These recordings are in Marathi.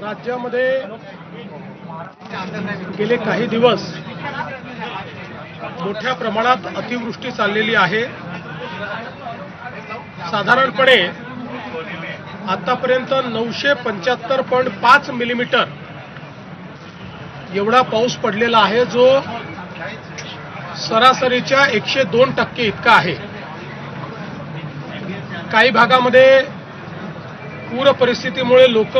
राज्यामध्ये गेले काही दिवस मोठ्या प्रमाणात अतिवृष्टी चाललेली आहे। साधारणपणे आतापर्यंत 975.5 मिलीमीटर एवढा पाऊस पडलेला आहे, जो सरासरीच्या 102% इतका आहे। काही भागामध्ये पूर परिस्थितीमुळे लोक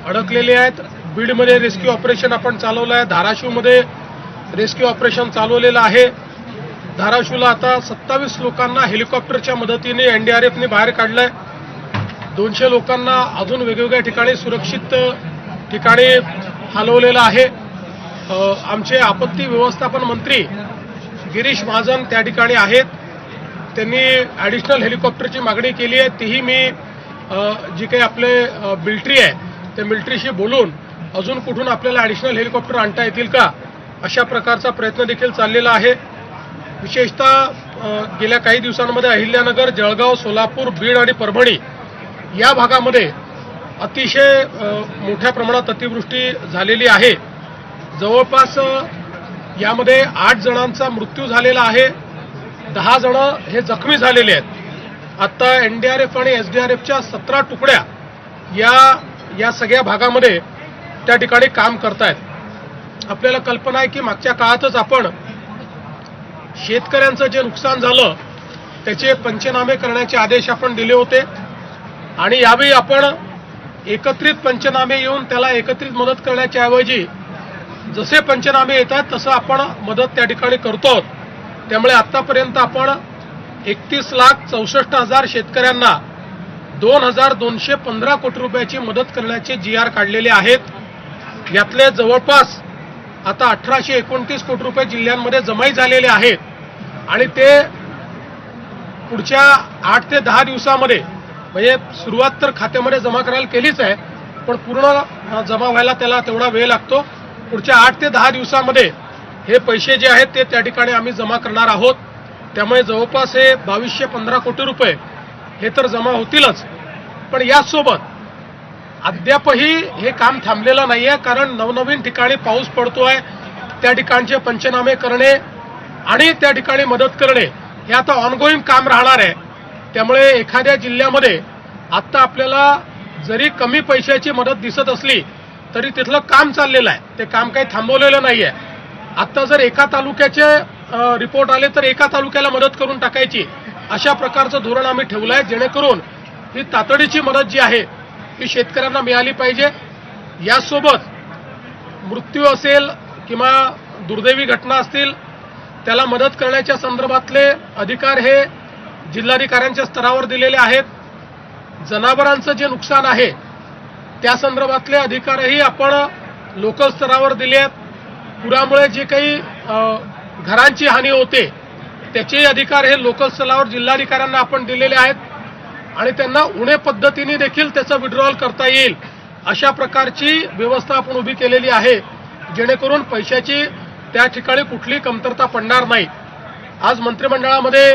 अडकलेले आहेत। बीडमध्ये रेस्क्यू ऑपरेशन आपण चालवलं आहे, धाराशिवमध्ये रेस्क्यू ऑपरेशन चालवलेलं आहे। धाराशिवला आता 27 लोकांना हेलिकॉप्टरच्या मदतीने एनडीआरएफने बाहेर काढलंय। 200 लोकांना अजून वेगवेगळ्या ठिकाणी सुरक्षित ठिकाणी हलवलेलं आहे। आमचे आपत्ती व्यवस्थापन मंत्री गिरीश महाजन त्या ठिकाणी आहेत। त्यांनी ॲडिशनल हेलिकॉप्टरची मागणी केली आहे। तीही मी जी काही आपले मिलिटरी आहे त्या मिलिटरीशी बोलून अजून कुठून आपल्याला ॲडिशनल हेलिकॉप्टर आणता येतील का अशा प्रकारचा प्रयत्न देखील चाललेला आहे। विशेषतः गेल्या काही दिवसांमध्ये अहिल्यानगर, जळगाव, सोलापूर, बीड आणि परभणी या भागामध्ये अतिशय मोठ्या प्रमाणात अतिवृष्टी झालेली आहे। जवळपास यामध्ये 8 जणांचा मृत्यू झालेला आहे, 10 जण हे जखमी झालेले आहेत। आता एनडीआरएफ आणि एसडीआरएफच्या 17 तुकड्या या सगळ्या भागामध्ये त्या ठिकाणी काम करतायत। आपल्याला कल्पना आहे की मागच्या काळातच आपण शेतकऱ्यांचं जे नुकसान झालं त्याचे पंचनामे करण्याचे आदेश आपण दिले होते आणि यावेळी आपण एकत्रित पंचनामे येऊन त्याला एकत्रित मदत करण्याच्या ऐवजी जसे पंचनामे येतात तसं आपण मदत त्या ठिकाणी करतो। त्यामुळे आतापर्यंत आपण 31,64,000 शेतकऱ्यांना 2,215 कोटी रुपयाची मदत करण्याचे GR काढलेले आहेत। यातले जवळपास आता 1,829 कोटी रुपये जिल्ह्यांमध्ये जमाही झालेले आहेत आणि ते पुढच्या 8 ते 10 दिवसामध्ये म्हणजे सुरुवात तर खात्यामध्ये जमा करायला केलीच आहे, पण पूर्ण जमा व्हायला त्याला तेवढा वेळ लागतो। पुढच्या 8 ते 10 दिवसामध्ये हे पैसे जे आहेत ते त्या ठिकाणी आम्ही जमा करणार आहोत। त्यामुळे जवळपास हे 2,215 कोटी रुपये हे तर जमा होतीलच, पण यासोबत अद्यापही हे काम थांबलेलं नाहीये, कारण नवनवीन ठिकाणी पाऊस पडतोय, त्या ठिकाणचे पंचनामे करणे आणि त्या ठिकाणी मदत करणे हे आता ऑनगोईंग काम राहणार आहे। त्यामुळे एखाद्या जिल्ह्यामध्ये आता आपल्याला जरी कमी पैशाची मदत दिसत असली तरी तिथलं काम चाललेलं आहे, ते काम काही थांबवलेलं नाहीये। आता जर एका तालुक्याचे रिपोर्ट आले तर एका तालुक्याला मदत करून टाकायची अशा प्रकारचं धोरण आम्ही ठेवलं आहे, जेणेकरून ही तातडीची मदत जी आहे ही शेतकऱ्यांना मिळाली पाहिजे। यासोबत मृत्यू असेल किंवा दुर्दैवी घटना असतील त्याला मदत करण्याच्या संदर्भातले अधिकार हे जिल्हाधिकाऱ्यांच्या स्तरावर दिलेले आहेत। जनावरांचं जे नुकसान आहे त्या संदर्भातले अधिकारही आपण लोकल स्तरावर दिले आहेत। पुरामुळे जे काही घरांची हानी होते त्याचे अधिकार हे लोकल स्तरावर जिल्हाधिकाऱ्यांना आपण दिलेले आहेत आणि त्यांना उणे पद्धतीने देखील त्याचं विड्रॉल करता येईल अशा प्रकारची व्यवस्था आपण उभी केलेली आहे, जेणेकरून पैशाची त्या ठिकाणी कुठलीही कमतरता पडणार नाही। आज मंत्रिमंडळामध्ये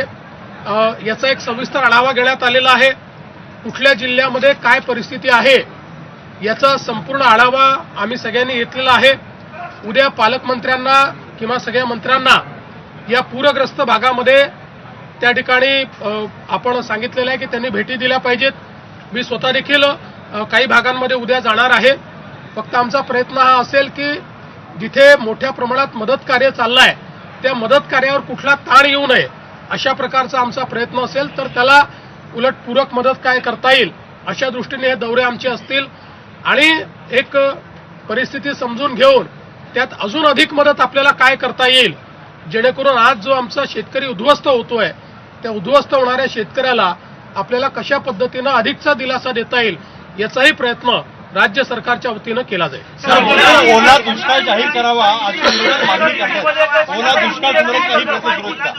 याचा एक सविस्तर आढावा घेण्यात आलेला आहे। कुठल्या जिल्ह्यामध्ये काय परिस्थिती आहे याचा संपूर्ण आढावा आम्ही सगळ्यांनी घेतलेला आहे। उद्या पालकमंत्र्यांना किंवा सगळ्या मंत्र्यांना या पूरग्रस्त भागामध्ये त्या ठिकाणी आपण सांगितलेलं आहे की त्यांनी भेटी दिल्या पाहिजेत। मी स्वतः देखील काही भागांमध्ये उद्या जाणार आहे। फक्त आमचा प्रयत्न हा असेल की जिथे मोठ्या प्रमाणात मदत कार्य चाललंय त्या मदत कार्यावर कुठला ताण येऊ नये अशा प्रकारचा आमचा प्रयत्न असेल, तर त्याला उलट पूरक मदत काय करता येईल अशा दृष्टीने हे दौरे आमचे असतील आणि एक परिस्थिती समजून घेऊन त्यात अजून अधिक मदत आपल्याला काय करता येईल, जेणेकरून आज जो आमचा शेतकरी उद्ध्वस्त होतोय त्या उद्ध्वस्त होणाऱ्या शेतकऱ्याला आपल्याला कशा पद्धतीनं अधिकचा दिलासा देता येईल याचाही प्रयत्न राज्य सरकारच्या वतीनं केला जाईल। ओला दुष्काळ जाहीर करावा अशी मागणी करतात। ओला दुष्काळ संदर्भात काही प्रतिक्रिया का?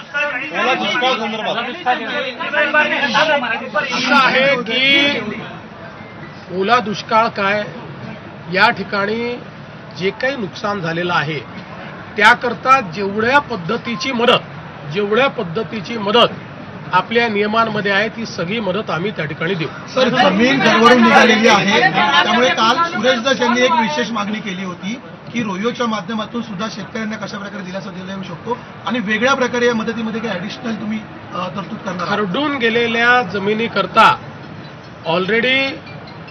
ओला दुष्काळ संदर्भात असं आहे की ओला दुष्काळ काय, या ठिकाणी जे काही नुकसान झालेलं आहे त्याकरता जेवढ्या पद्धतीची मदत जेवढ्या पद्धतीची मदत आपल्या नियमांमध्ये आहे ती सगळी मदत आम्ही त्या ठिकाणी देऊ. सर, जमीन घरवरून निघालेली आहे, त्यामुळे काल सुरेश दस यांनी एक विशेष मागणी केली होती की रोयोच्या माध्यमातून सुद्धा शेतकऱ्यांना कशा प्रकारे दिलासा दिला जाऊ शकतो आणि वेगळ्या प्रकारे या मदतीमध्ये काही ऍडिशनल तुम्ही तरतूद करणार आहात? खरडून गेलेल्या जमिनीकरता ऑलरेडी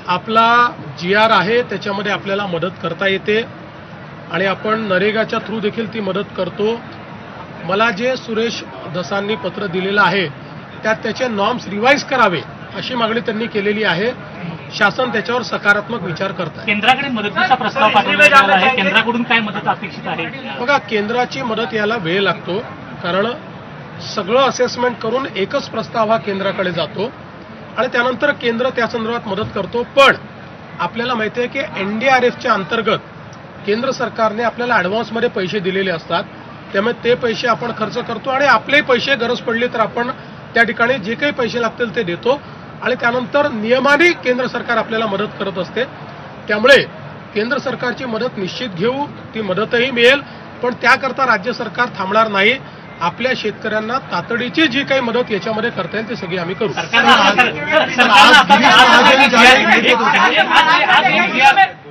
आपला GR आहे, त्याच्यामध्ये आपल्याला मदत करता येते आणि आपण नरेगाच्या थ्रू देखील ती मदत करतो. मला जे सुरेश दसांनी पत्र दिलेलं आहे त्यात त्याचे नॉर्म्स रिवाईज करावे अशी मागणी त्यांनी केलेली आहे. शासन त्याच्यावर सकारात्मक विचार करत आहे. केंद्राकडे मदतीचा प्रस्ताव पाठवण्यात आला आहे. केंद्राकडून काय मदत अपेक्षित आहे? बघा, केंद्राची मदत याला वेळ लागतो, कारण सगळं असेसमेंट करून एकच प्रस्ताव हा केंद्राकडे जातो आणि त्यानंतर केंद्र त्या संदर्भात मदत करतो. पण आपल्याला माहिती आहे की NDRFच्या अंतर्गत केंद्र सरकारने आपल्याला ॲडव्हान्समध्ये पैसे दिलेले असतात, त्यामुळे ते पैसे आपण खर्च करतो आणि आपले पैसे गरज पडली तर आपण त्या ठिकाणी जे काही पैसे लागतील ते देतो आणि त्यानंतर नियमाने केंद्र सरकार आपल्याला मदत करत असते. त्यामुळे केंद्र सरकारची मदत निश्चित घेऊ, ती मदतही मिळेल, पण त्याकरता राज्य सरकार थांबणार नाही. आपल्या शेतकऱ्यांना तातडीची जी काही मदत याच्यामध्ये करता येईल ती सगळी आम्ही करू.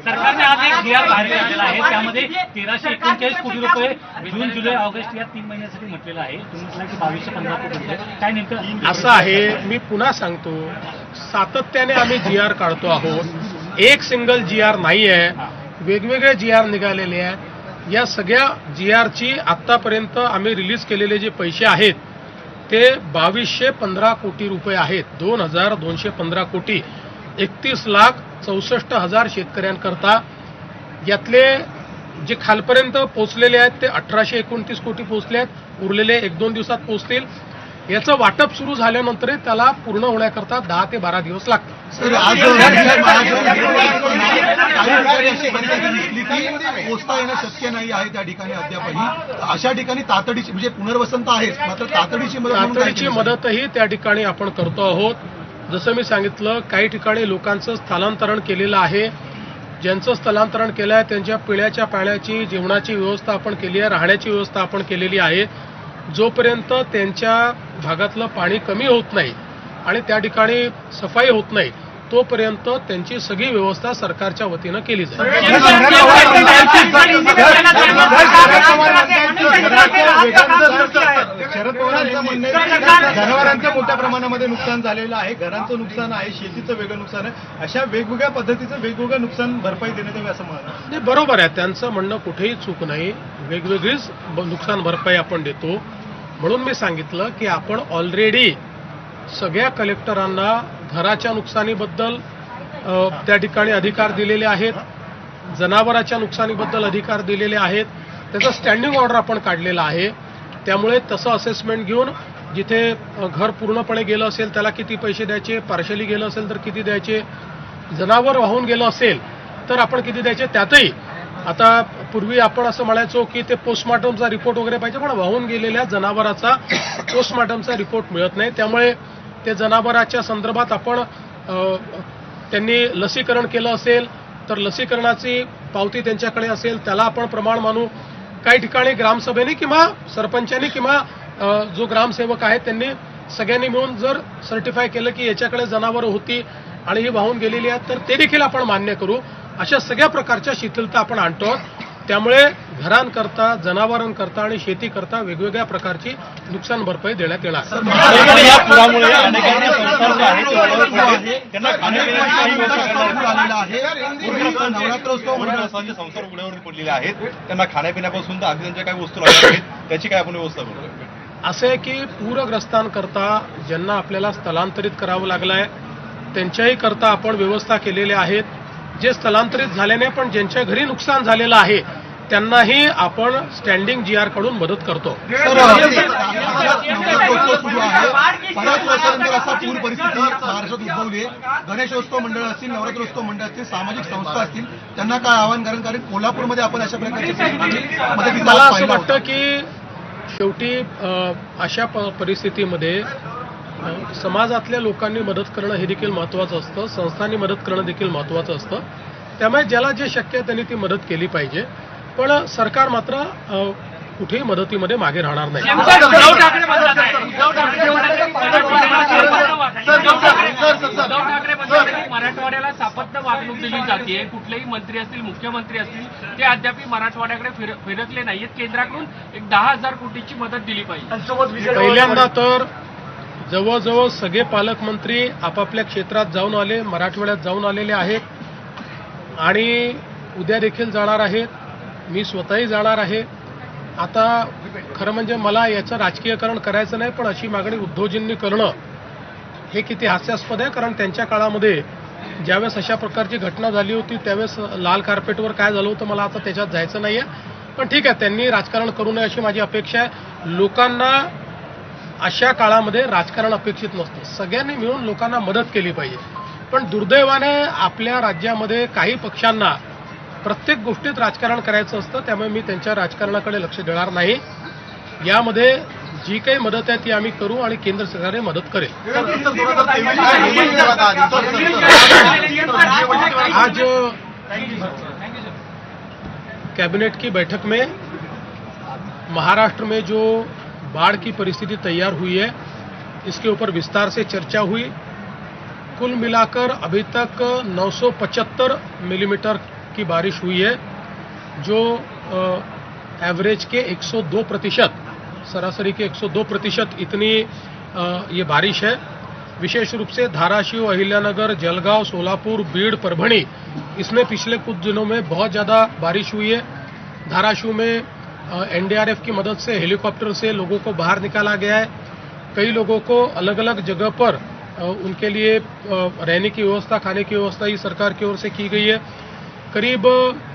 सरकारने आज एक GR बाहेर काढलेला आहे, त्यामध्ये 1339 कोटी रुपये जून, जुलै, ऑगस्ट या 3 महिन्यासाठी म्हटलेलं आहे. तुम्ही म्हटलं की 2215 कोटी रुपये काय नेमकं असं आहे. मी पुन्हा सांगतो, सातत्याने आम्ही GR काढतो आहोत. एक सिंगल GR नाही आहे, वेगवेगळे GR निघालेले आहेत. या सगळ्या GRची आतापर्यंत आम्ही रिलीज केलेले जे पैसे आहेत ते 2215 कोटी रुपये आहेत. 2215 कोटी 31,64,000 शेतकऱ्यांकरता. यातले जे खालपर्यंत पोहोचलेले आहेत ते 1829 कोटी पोहोचले आहेत, उरलेले 1-2 दिवसात पोहोचतील. याचं वाटप सुरू झाल्यानंतरही त्याला पूर्ण होण्याकरता 10 ते 12 दिवस लागतात. सर, आज काही ठिकाणी अशी परिस्थिती दिसली की पोचता येणं शक्य नाही आहे त्या ठिकाणी अद्यापही. अशा ठिकाणी तातडीची म्हणजे पुनर्वसन तर आहेच, मात्र तातडीची मदत म्हणून काय तातडीची केलं? मदतही त्या ठिकाणी आपण करतो आहोत. जसं मी सांगितलं, काही ठिकाणी लोकांचं स्थलांतरण केलेलं आहे. ज्यांचं स्थलांतरण केलं आहे त्यांच्या पिण्याच्या पाण्याची, जेवणाची व्यवस्था आपण केली आहे, राहण्याची व्यवस्था आपण केलेली आहे. जोपर्यंत त्यांच्या भागातलं पाणी कमी होत नाही आणि त्या ठिकाणी सफाई होत नाही तोपर्यंत त्यांची सगळी व्यवस्था सरकारच्या वतीनं केली जाईल. शरद पवारांचं म्हणणं आहे जनावरांचं मोठ्या प्रमाणामध्ये नुकसान झालेलं आहे, घरांचं नुकसान आहे, शेतीचं वेगळं नुकसान आहे. अशा वेगवेगळ्या पद्धतीचं वेगवेगळं नुकसान भरपाई देण्यात यावी असं म्हणणं. ते बरोबर आहे, त्यांचं म्हणणं कुठेही चूक नाही. वेगवेगळीच नुकसान भरपाई आपण देतो. म्हणून मी सांगितलं की आपण ऑलरेडी सगळ्या कलेक्टरांना घराच्या नुकसानीबद्दल त्या ठिकाणी अधिकार दिलेले आहेत, जनावराच्या नुकसानीबद्दल अधिकार दिलेले आहेत. त्याचा स्टँडिंग ऑर्डर आपण काढलेला आहे. त्यामुळे तसं असेसमेंट घेऊन जिथे घर पूर्णपणे गेलं असेल त्याला किती पैसे द्यायचे, पार्शली गेलं असेल तर किती द्यायचे, जनावर वाहून गेलं असेल तर आपण किती द्यायचे. त्यातही आता पूर्वी आपण असं म्हणायचो की ते पोस्टमॉर्टमचा रिपोर्ट वगैरे पाहिजे, पण वाहून गेलेल्या जनावराचा पोस्टमॉर्टमचा रिपोर्ट मिळत नाही. त्यामुळे ते जनावराच्या संदर्भात आपण त्यांनी लसीकरण केलं असेल तर लसीकरणाची पावती त्यांच्याकडे असेल त्याला आपण प्रमाण मानू. काही ठिकाणी ग्रामसभेने किंवा सरपंचांनी किंवा जो ग्रामसेवक आहे त्यांनी सगळ्यांनी मिळून जर सर्टिफाय केलं की याच्याकडे जनावरं होती आणि ही वाहून गेलेली आहेत तर ते देखील आपण मान्य करू. अशा सगळ्या प्रकारच्या शिथिलता आपण आणतो. त्यामुळे घरांकरता, जनावरांकरता आणि शेतीकरता वेगवेगळ्या प्रकारची नुकसान भरपाई देण्यात येणार. या पुरामुळे अनेकांना संसार जो आहे तो ओळख आहे. त्यांना खाण्यापिण्याची व्यवस्था नवरात्रोत्सव मंडळाचे संसार उघड्यावर पडलेले आहेत. त्यांना खाण्यापिण्यापासून तर अगदी त्यांच्या काही वस्तू लागत आहेत, त्याची काय आपण व्यवस्था करू? असं आहे की पूरग्रस्तांकरता ज्यांना आपल्याला स्थलांतरित करावं लागलं आहे त्यांच्याही करता आपण व्यवस्था केलेल्या आहेत. जे स्थलांतरित झाल्याने पण ज्यांच्या घरी नुकसान झालेलं आहे त्यांनाही आपण स्टँडिंग GR कडून मदत करतो. सुरू आहे, बऱ्याच वर्षानंतर असा पूर परिस्थिती महाराष्ट्रात उद्भवली आहे. गणेशोत्सव मंडळ असतील, नवरात्रोत्सव मंडळ असतील, सामाजिक संस्था असतील, त्यांना काय आवाहन कराल? कारण कोल्हापूरमध्ये आपण अशा प्रकारची मला असं वाटतं की शेवटी अशा परिस्थितीमध्ये समाजातल्या लोकांनी मदत करणं हे देखील महत्त्वाचं असतं, संस्थांनी मदत करणं देखील महत्त्वाचं असतं. त्यामुळे ज्याला जे शक्य आहे त्यांनी ती मदत केली पाहिजे. पण सरकार मात्र कुठेही मदतीमध्ये मागे राहणार नाही. उद्धव ठाकरे म्हणतात आहे, उद्धव ठाकरे म्हणतात की मराठवाड्याला सापत्य वागणूक दिली जाते. कुठलेही मंत्री असतील, मुख्यमंत्री असतील, ते अद्याप मराठवाड्याकडे फिरकले नाहीत. केंद्राकडून एक 10,000 कोटीची मदत दिली पाहिजे. पहिल्यांदा तर जवळजवळ सगळे पालकमंत्री आपापल्या क्षेत्रात जाऊन आले, मराठवाड्यात जाऊन आलेले आहेत आणि उद्या देखील जाणार आहेत. मी स्वतःही जाणार आहे. आता खरं म्हणजे मला याचं राजकीयकरण करायचं नाही, पण अशी मागणी उद्धवजींनी करणं हे किती हास्यास्पद आहे. कारण त्यांच्या काळामध्ये ज्यावेळेस अशा प्रकारची घटना झाली होती त्यावेळेस लाल कार्पेटवर काय झालं होतं मला आता त्याच्यात जायचं नाहीये. पण ठीक आहे, त्यांनी राजकारण करू नये अशी माझी अपेक्षा आहे. लोकांना अशा काळामध्ये राजकारण अपेक्षित नसतं. सगळ्यांनी मिळून लोकांना मदत केली पाहिजे. पण दुर्दैवाने आपल्या राज्यामध्ये काही पक्षांना प्रत्येक गोष्टीत राजकारण करायचं असतं. त्यामुळे मी त्यांच्या राजकारणाकडे लक्ष देणार नाही. यामध्ये जी काही मदत आहे ती आम्ही करू आणि केंद्र सरकारने मदत करेल. आज कैबिनेट की बैठक में महाराष्ट्र में जो बाढ़ की परिस्थिति तैयार हुई है इसके ऊपर विस्तार से चर्चा हुई. कुल मिलाकर अभी तक 975 मिलीमीटर की बारिश हुई है, जो एवरेज के 102%, सरासरी के 102% इतनी ये बारिश है. विशेष रूप से धाराशिव, अहिल्यानगर, जलगांव, सोलापुर, बीड़, परभणी, इसमें पिछले कुछ दिनों में बहुत ज़्यादा बारिश हुई है. धाराशिव में एनडीआरएफ की मदद से हेलीकॉप्टर से लोगों को बाहर निकाला गया है. कई लोगों को अलग अलग जगह पर उनके लिए रहने की व्यवस्था, खाने की व्यवस्था ही सरकार की ओर से की गई है. करीब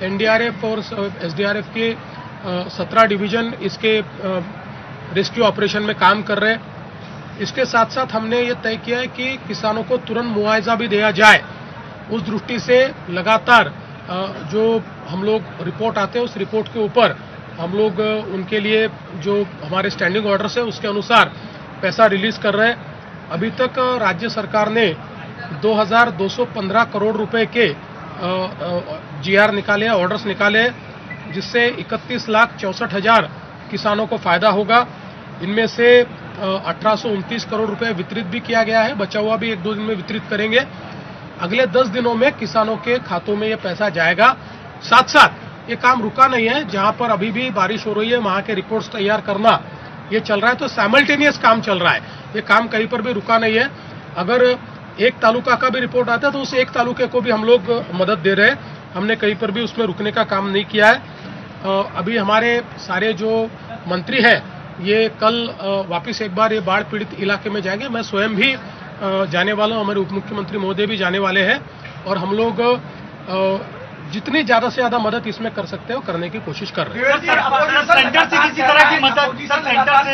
एनडीआरएफ और एसडीआरएफ के 17 डिवीजन इसके रेस्क्यू ऑपरेशन में काम कर रहे हैं. इसके साथ साथ हमने ये तय किया है कि किसानों को तुरंत मुआवजा भी दिया जाए. उस दृष्टि से लगातार जो हम लोग रिपोर्ट आते हैं उस रिपोर्ट के ऊपर हम लोग उनके लिए जो हमारे स्टैंडिंग ऑर्डर्स है उसके अनुसार पैसा रिलीज कर रहे हैं. अभी तक राज्य सरकार ने 2,215 करोड़ रुपए के जीआर निकाले, ऑर्डर्स निकाले, जिससे 31,64,000 किसानों को फायदा होगा. इनमें से 1,829 करोड़ रुपए वितरित भी किया गया है. बचा हुआ भी 1-2 दिन में वितरित करेंगे. अगले 10 दिनों में किसानों के खातों में ये पैसा जाएगा. साथ साथ ये काम रुका नहीं है. जहां पर अभी भी बारिश हो रही है वहां के रिपोर्ट्स तैयार करना ये चल रहा है. तो साइमल्टेनियस काम चल रहा है. ये काम कहीं पर भी रुका नहीं है. अगर एक तालुका का भी रिपोर्ट आता है तो उस एक तालुके को भी हम लोग मदद दे रहे हैं. हमने कहीं पर भी उसमें रुकने का काम नहीं किया है. अभी हमारे सारे जो मंत्री हैं ये कल वापस एक बार ये बाढ़ पीड़ित इलाके में जाएंगे. मैं स्वयं भी जाने वाला हूं. हमारे उप मुख्यमंत्री महोदय भी जाने वाले हैं और हम लोग जितनी ज्यादा से ज्यादा मदद इसमें कर सकते हैं वो करने की कोशिश कर रहे हैं. सेंटर से किसी तरह की मदद, सर सेंटर से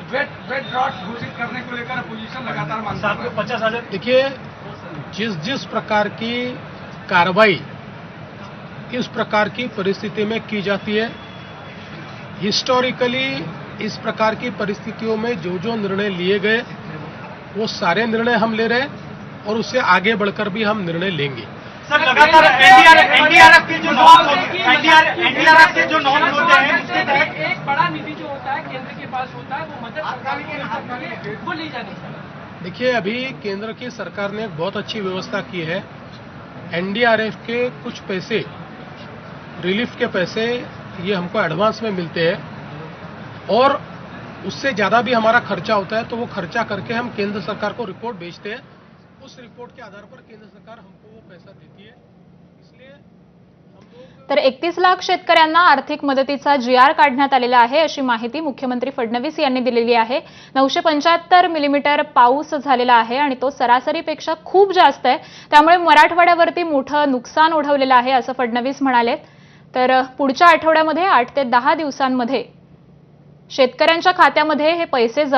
वेट ड्रॉट घोषित करने को लेकर अपोजिशन लगातार मांगता है. 50,000. देखिए, जिस प्रकार की कार्रवाई इस प्रकार की परिस्थिति में की जाती है, हिस्टोरिकली इस प्रकार की परिस्थितियों में जो निर्णय लिए गए वो सारे निर्णय हम ले रहे हैं और उससे आगे बढ़कर भी हम निर्णय लेंगे. सर लगातार एनडीआरएफ के जो एनडीआरएफ के जो नॉर्म्स होते हैं उसके तहत एक बड़ा निधि जो होता है केंद्र के पास होता है वो मदद सरकार के हाथ में वो ली जानी चाहिए. देखिए, अभी केंद्र की सरकार ने एक बहुत अच्छी व्यवस्था की है. एनडीआरएफ के कुछ पैसे, रिलीफ के पैसे, ये हमको एडवांस में मिलते हैं और उससे ज़्यादा भी हमारा खर्चा होता है तो वो खर्चा करके हम केंद्र सरकार को रिपोर्ट भेजते हैं. उस रिपोर्ट के आधार पर केंद्र सरकार हमको वो पैसा देती है. इसलिए हम लोग तर 31 लाख शेतकऱ्यांना आर्थिक मदतीचा जीआर काढण्यात आलेला आहे अशी माहिती मुख्यमंत्री फडणवीस यांनी दिलेली आहे. 975 मिलीमीटर पाऊस झालेला आहे आणि तो सरासरीपेक्षा खूप जास्त आहे. त्यामुळे मराठवाड्यावरती मोठं नुकसान ओढवलेलं आहे असं फडणवीस म्हणाले. तर पुढच्या आठवड्यामध्ये 8 ते 10 दिवसांमध्ये शेतकऱ्यांच्या खात्यामध्ये हे पैसे